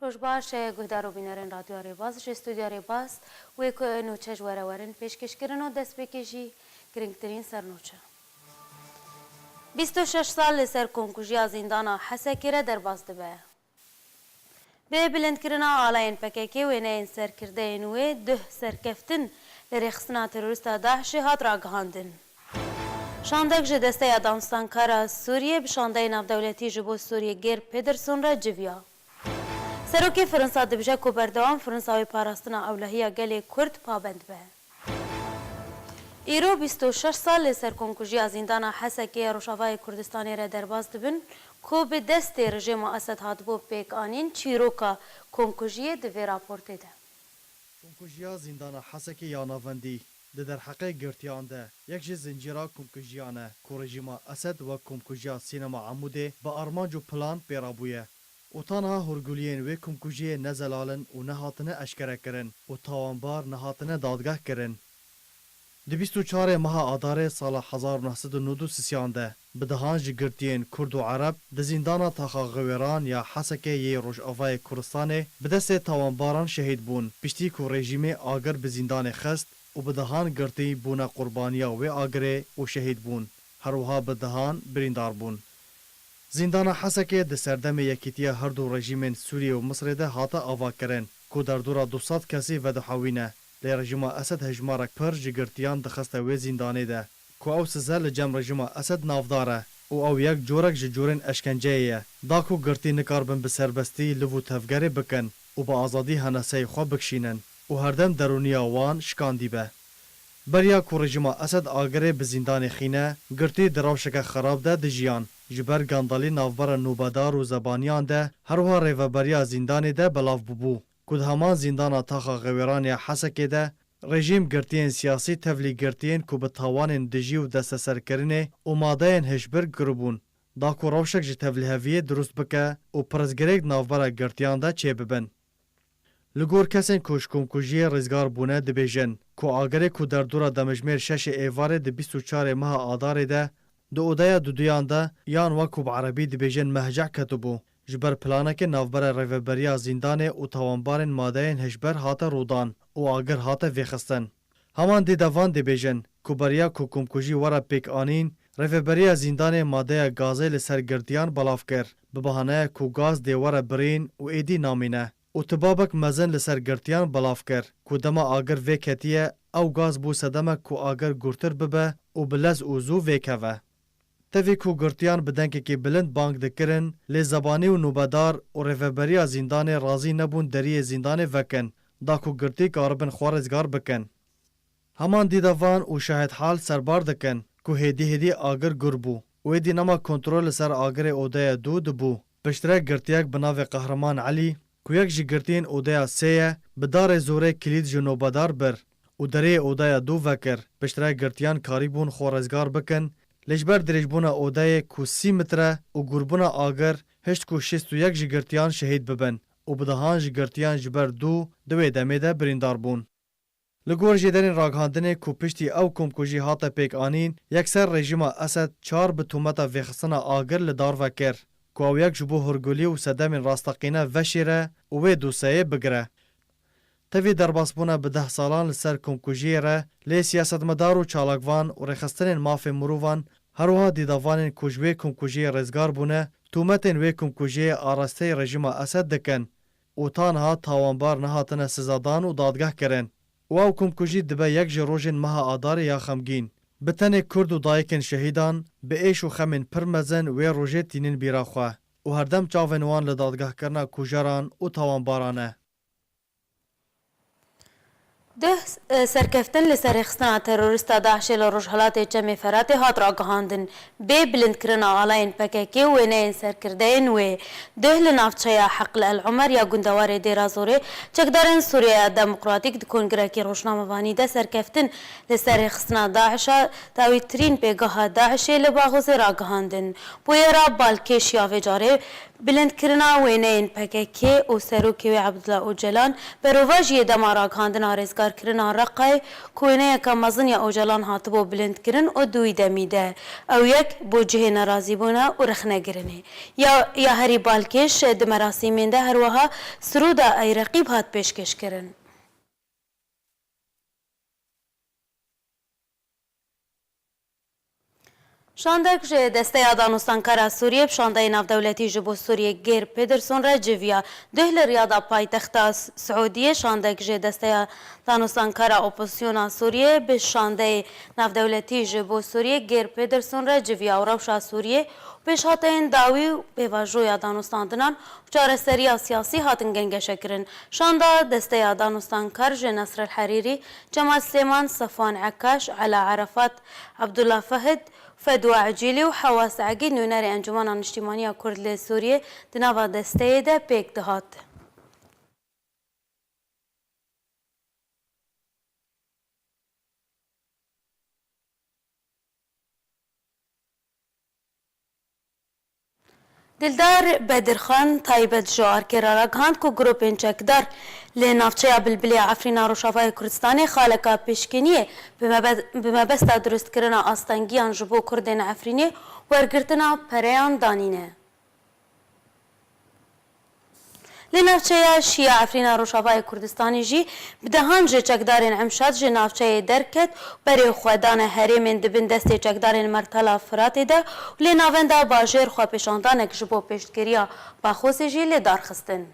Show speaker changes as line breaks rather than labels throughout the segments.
روژباش گهدار و بینرین رادیو ریباز جه استودیو ریباز و که نوچه ورورن پیشکش کردن و دست بکشی گرنگترین سر نوچه 26 سال سر کنکوژیا زندانا حسکی را در باز دبه به بلند کرنا آلاین پککی و نه سر کرده نوی ده سرکفتن لرخصنا تروریستا داعش هات را گهاندن شاندک جه دسته دانستان کارا سوریه بشانده ناف دولتی جبو سوریه گیر پدرسون را جویا سروکی فرانسا دبجه کو بردوام فرانساوی پاراستنا اولهیا گلی کرد پابند به ایرو 26 سال سر کنکوژیا زندانا حسکی روشاوای کردستانی را درباز دبن کو به دست رژیم اسد هات بو پیک آنین چیروکا کنکوژی دوی راپورته ده
کنکوژیا زندانا حسکی یا ناوندی در حقیق گرتیان ده یک جه زنجیرا کنکوژیانه کو رژیم اسد و کنکوژیا سینما عموده با آرمانج و پلان پیرابویه و تنها هرگولین و کنکوژی نزلالن و نهاتنه اشکره کرن و تاوانبار نهاتنه دادگاه کرن. 24 ماه آذار سال 1993 ده به دهانج گرتین کرد و عرب ده زندان تاخاغویران یا حسکه یه روژاوای کردستانه به دست تاوانباران شهید بون پشتی که رژیم آگر به زندان خست و به دهان گرتی بونه قربانیا و آگره و شهید بون هروها به دهان بریندار بون. زندان حسکه ده سردم یکیتیه هر دو رژیم سوریه و مصر ده هاتا آوا کرن که در دورا 200 کسی و دحاوینه لی رژیم اسد هجمارک پر جگرتیان دخسته و زندانه ده که او سزه لجم رژیم اسد نافداره او یک جورک جورن اشکنجه ایه دا که گرتی نکاربن به سربستی لفو تفگره بکن و با آزادی هنسه خواه بکشینن و هردم درونی آوان شکاندی به. بریا که رژیم اسد آگره به زندان خینه گرتی دراوشک خراب ده دجیان جبر گاندالی نافبر نوبادار و زبانیان ده هروها ریوبریا زندان ده بلاف ببو کد همان زندان تاخا غویران یا حسکه ده رژیم گرتین سیاسی تفلی گرتین که به تاوان دجی و دست سرکرینه و ماده هشبر گربون دا که روشک جه تفلی هویه درست بکه و پرزگریک نافبر گرتیان ده چه ببن. لگور کسین کش کنکوژی رزگار بونه دبیجن که آگره که در دورا دمجمیر 6 ایواره ده 24 ماه آداره ده دو اودایا دودیان ده یان وکوب عربی دبیجن مهجع کتبو جبر پلانک نافبر ریوبریا زندانه و تاوانبارن مادهین هشبر هاته رودان و آگر هاته ویخستن. همان دی دوان دبیجن که بریا که کنکوژی ورا پیک آنین ریوبریا زندانه ماده گازه لسر گردیان بلاف کر به بهانه که گاز دی ورا برین و ایدی نامینه و تبابک مزن لسر گردیان بلاف کر که دما آگر ویکتیه او گاز بو سدمه که آگر گرتر ببه و بلز اوزو ویکوه. تفی کو گرتیان بدنک که بلند بانک دکرن لی زبانی و نوبدار و ریوبریا زندان رازی نبون دری زندان وکن دا کو گرتی کاربن خوارزگار بکن. همان دیدوان و شاهد حال سربار دکن که هدی آگر گربو و ایدی نما کنترول سر آگر اودای دو دبو. پشتره گرتیاک بناو قهرمان علی که یک جی گرتین اودای سیه بدار زوره کلید جنوبدار بر و دری اودای دو وکر پشتره گرتیان کاریبون خوارزگار بکن لجبر درجبونا اودای کو 30 متره و گربونا آگر هشت کو 61 جگرتیان شهید ببن و بدهان جگرتیان جبر دوی دمه ده بریندار بون. لگور جدرین راگهاندنه کو پشتی او کمکوژی هاتا پیک آنین یکسر رژیم اسد 4 به تومتا ویخستنا آگر لدار وکر کو او یک جبو هرگولی و صدام راستقینه وشیره و وی دوسایه بگره. تفی درباسبونا به 10 سالان لسر کمکوژی را لی سیاستمدار و چالاکوان و رخستن ماف مروان هروها دیدوان کجوی کمکوژی رزگار بونه تومتن وی کمکوژی آراسته رژیم اسد دکن و تانها تاوانبار نهاتن سزادان و دادگاه کرن و او کمکوژی دبه یک جروژن مها آدار یا خمگین بتن کرد و دایکن شهیدان به ایش و خمین پرمزن وی روژه تینین بیراخواه و هردم چاونوان لدادگاه کرنا کجران و تاوانبارانه.
ده سرکفتن لسر خستنا تروریستا داعش لروجهلات جمع فرات هات را گهاندن به بلند کرنا آلاین پککی و نین سرکردین و ده لنافچه حقل العمر یا گندوار دیرازوره چکدارن سوریه دموکراتیک د کنگرکی روشناموانی ده سرکفتن لسر خستنا داعش تاویترین پیگاه داعش لباغوز را گهاندن بویرا بالکش یا وجاره بلندکردنا وێنەیەن پەکەکێ و سەرۆکێوی عەبدوڵا ئۆجەلان بەرۆڤاژیە دەما ڕاگەاندنا ڕێزگارکردنا ڕەقای کو وێنەیەکە مەزنیە ئۆجەلان هاتبۆ بلندکردن و دووی دەمیدە ئەو یەک بۆ جهێ نەرازیبوونە و رەخنەگرنێ یا هەری بالکێش di merasîmên de herwiha siroda Eyreqîb hat pêşkêşkirin. Şandek ji desteya Danostankara Sûriyê şandeyê navdewletî ji bo Sûriyê Gêr Pederson re civiya duh li riyada paytexta Siûdiyê şandek ji desteya Danostankara Opozisyona Sûriyê bi şandeyê navdewletî ji bo Sûriyê Gêr Pederson re civiya û rewşa Sûriyê pêşhateyên dawî û pêvajoya danostandinan û çareseriya siyasî hatin gengeşekirin. Şanda desteya Danostankar ji Nesrel Herîrî, Cemal Slêman, Safwan Ekkaş, Ela Arafat, Abdullah Fehid, Fedwa Ecîlî û Hewa Saegî nûnerê Encumena Niştimaniya Kurd lê Sûriyê di nava desteyê de pêk dihat. Dildar Bedirxan taybet ji arkêra ragihand ku grupên çekdar lê navçeya Bilbilê Efrîna Rojavayê Kurdistanê xaleka pêşkeniyê bi mebesta durustkirina astengiyan ji bo Kurdên Efrînê wergirtina pereyan danîne. Li navçeya Şiya Efrîna Rojavayê Kurdistanê jî bi dehan ji çekdarên Emşad ji navçeyê derket berê xwedana herêmên dibin destê çekdarên Mertela Firatê de û lê navenda bajêr xwepêşandanek ji bo pêşgiriya Baxosê jî lê darxistin.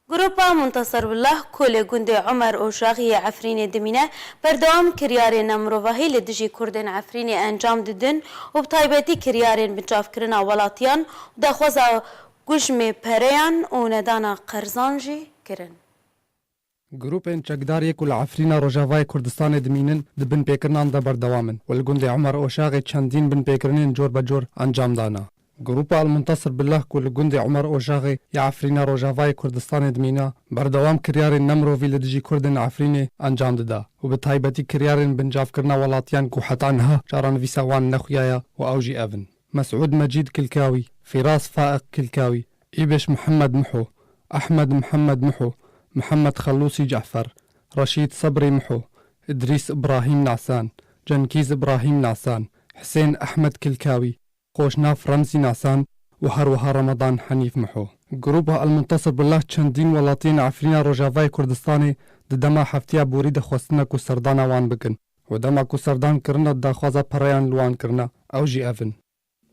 Grupa Muntasirbillah ku lê gundê Umer Oşaxiyê Efrînê dimîne berdewam kiryarên nemirovahî li dijî Kurdên Efrînê encam didin û bi taybetî kiryarên bicavkirina welatiyan û daxwaza Gujmê pereyan û nedana qerzan jî kirin.
Grupên çekdariyê ku li Efrîna Rojavayê Kurdistanê dimînin di bin pêkirinan de berdewam in û li gundê Umer Oşaxê çendîn bin pêkirinên cor be cor encam dana. Grupa Al-Muntasirbillah ku li gundê Umer Oşaxê ya Efrîna Rojavayê Kurdistanê dimîne berdewam kiryarên nemirovî li dijî Kurdên Efrînê encam dida û bi taybetî kiryarên bincavkirina welatiyan ku heta niha çaranivîsa wan nexuyaye û ew jî ev in. Mesûd Mecîd Kilkawî, Firas Faik Kilkawî, İbeş Muhammed Muho, Ahmed Muhammed Muho, Muhammed Xelûsî Cefer, Reşîd Sebrî Muho, İdrîs İbrahîm Nasan, Cenkîz İbrahîm Nasan, Hüseyn Ahmed Kilkawî, Xoşnaf Remzî Nasan û her wiha Ramadan Henîf Muho. Grupa Al-Muntasirbillah çendîn welatiyên Efrîna Rojavayê Kurdistanê di dema heftiya borî dixwestina ku serdana wan bikin û dema ku serdan kirina daxwaza pereyan li wan kirina ew jî ev in.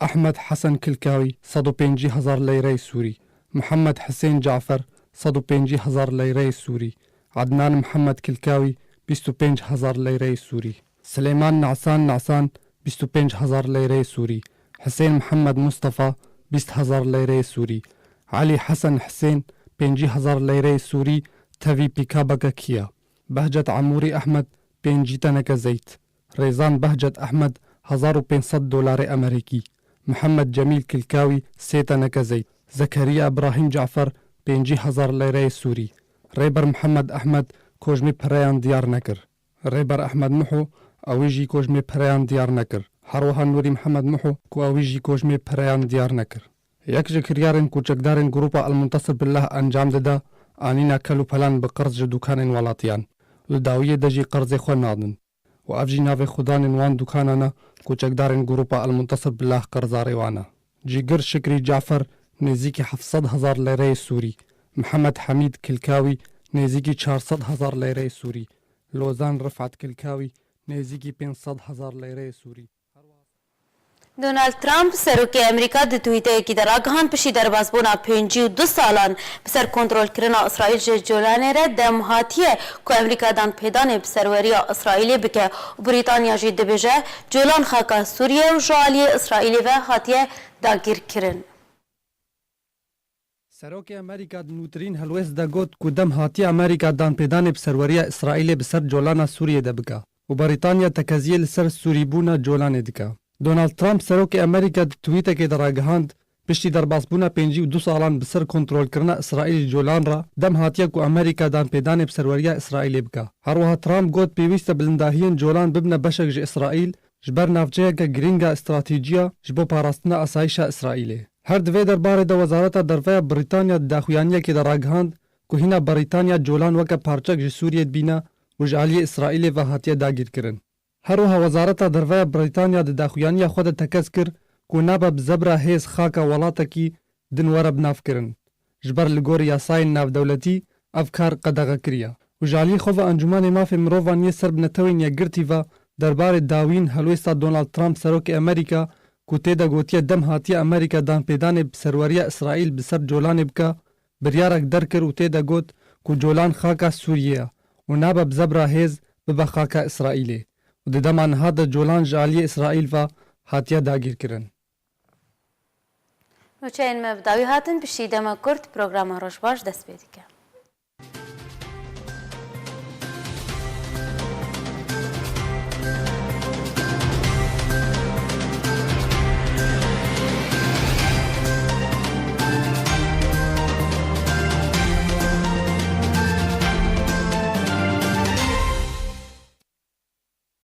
Ahmed Hasan Kilkawî 150,000 leyreyê Sûrî, Muhammed Hüseyn Cafer 150,000 leyreyê Sûrî, Adnan Muhammed Kilkawî 25,000 leyreyê Sûrî, Silêman Nasan 25,000 leyreyê Sûrî, Hüseyn Muhammed Mustafa 20,000 leyreyê Sûrî, Ali Hasan Hüseyn 50,000 leyreyê Sûrî tevî pîkabeke kiya, Behcet Amûrî Ahmed 5 teneke zeyt, Rêzan Behcet Ahmed 1500 dolarê Amerîkî, Muhammed Cemîl Kilkawî 3 teneke zeyt, Zekeriya İbrahîm Cafer 50,000 leyreyê Sûrî, Rêber Muhammed Ahmed kojmê pereyan diyar nekir, Rêber Ahmed Muho ew jî kojmê pereyan diyar nekir, her wiha Nûrî Muhammed Muho ku ew jî kojmê pereyan diyar nekir. Yek ji kiryarên ku çekdarên Grupa Al-Muntasirbillah encam dida anîna kel û pelan bi qirz ji dûkanên welatiyan. Li dawiyê de jî qirzê xwe nadin û ev jî navê xudanên wan dûkanan e ku çekdarên Grupa Al-Muntasirbillah qirzarê wan e. Cîgir Şikrî Cafer nêzîkî 700,000 leyreyê Sûrî, Muhammed Hamîd Kilkawî nêzîkî 400,000 leyreyê Sûrî, Lozan Rifat Kilkawî nêzîkî 500,000 leyreyê Sûrî.
Donald Trump serokê Amerîka di twîteyekî de ragihan piştî derbasbûna 52 salan bi ser kontrolkirina İsraîl ji Colanê re dem hatiye ku Amerîkadan pêdanê bi serweriya İsraîlê bike û Brîtanya jî dibêje Colan xaka Sûriye û ji aliyê İsraîlê ve hatiye dagîrkirin.
Serokê Amerîka di nûtirîn helwest de got ku dem hatiye Amerîkadan pêdanê bi serweriya İsraîlê bi ser Colana Sûriyê de bike û Brîtanya tekeziyê li ser Sûrîbûna Colanê dike. Donald Trump serokê Amerîka di twîtekê de ragihand piştî derbasbûna 52 salan bi ser kontrolkirina İsraîlê Colan re dem hatiye ku Amerîkadan pêdanê bi serweriya İsraîlê bike. Her wiha Trump got pêwîst e bilindahiyên Colan bibine beşek ji İsraîl ji ber navçeyeke girînga stratîjiya ji bo parastina asayişa İsraîlê. هر دوی دربارê de Wezareta Derveya Brîtanya daxuyaniyekê de ragihand ku hîna Brîtanya colan weke parçek ji Sûriyê bîne û ji aliyê İsraîlê ve hatiye dagîrkirin. Her wiha Wezareta Derveya Brîtanya di daxuyaniya xwe de tekez kir ku nabe bi zebra hêz xaka welatekî din were binavkirin. Ji ber li gorî yasayên navdewletî ev kar qedexekiriye. û ji aliyê xwe ve Encûmenê Mafê Mirovan yê ser bi netewên yekgirtî ve derbarê dawîn helwêsta Donald Trump serokê Amerîka ku tê de gotiye dem hatiye Amerîka danpêdanê bi serweriya İsraîl bi ser colanê bike, biryarek derkir û tê de got ku colan xaka Sûriyê ye û nabe bi zebra hêz bibe xaka İsraîlê. û di dema niha de colan ji aliyê İsraîl ve hatiye dagîrkirin.
Nûçeyên me bi dawî hatin piştî dema Kurd programa Rojbaş dest pê dike.